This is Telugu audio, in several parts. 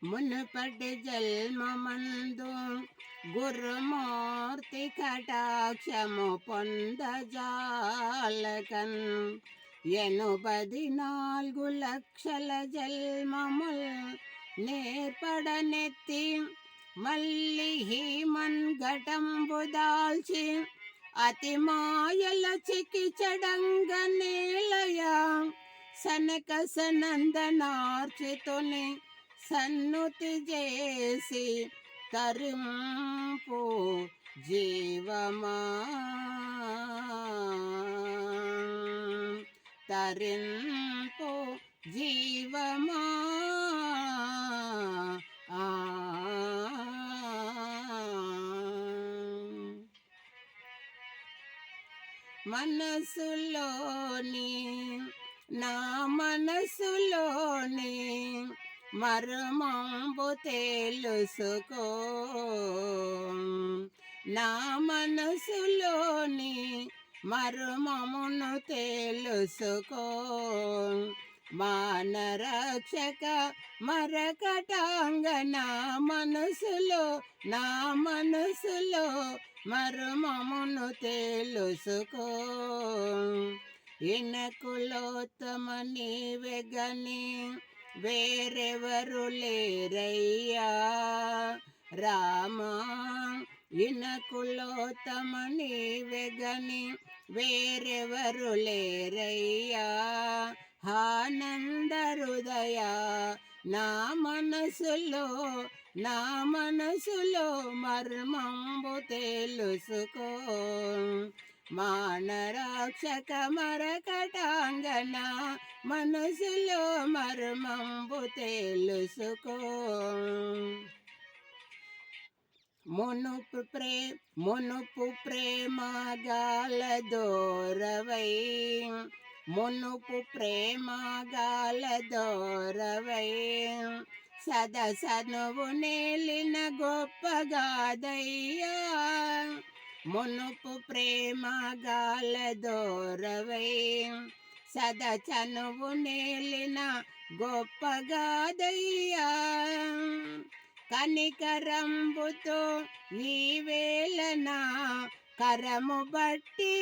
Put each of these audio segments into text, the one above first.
మునుపటి జన్మమందు గురుమూర్తి కటాక్షము పొందజాలకన్ 84,00,000 జన్మముల్ నేర్పడనెత్తి మళ్ళీ హీమన్ ఘటంబు దాల్చి అతి మాయల చికిచడంగ నేలయ సనక సనందనార్చితుని సన్నుతి చేసి తరింపు జీవమా తరింపు జీవమా మనసులోని నా మనసులోని మర్మంబు తెలుసుకో నా మనసులోని మర్మమును తెలుసుకో మానరక్షక మరకటాంగ నా మనసులో మర్మమును తెలుసుకో ఇనకులోత్తమ నీవెగని వేరెవరు లేరయ్యా రామా ఇనకులోత్తమ నీవెగని వేరెవరు లేరయ్యా ఆనంద హృదయ నా మనసులో మర్మంబు తెలుసుకో మానరక్షక మరకటాంగన మనసులో మర్మంబు తెలుసుకో మునుపు ప్రేమగాల దోరవై సదసనువు నేలిన గొప్పగాదయ్యా మునుపు ప్రేమగాల దోరవై సదచనువు నేలిన గొప్పగాదయ్యా కనికరంబుతో ఈ వేళన కరము బట్టి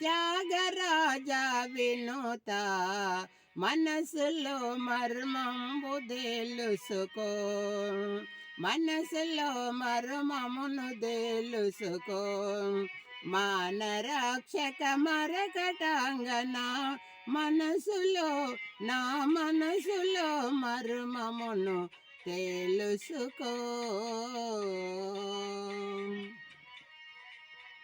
త్యాగరాజ వినుత మనసులో మర్మంబు తెలుసుకో మనసులో మర్మమును తెలుసుకో మానరక్షక మరకటాంగన నా మనసులో మర్మమును తెలుసుకో.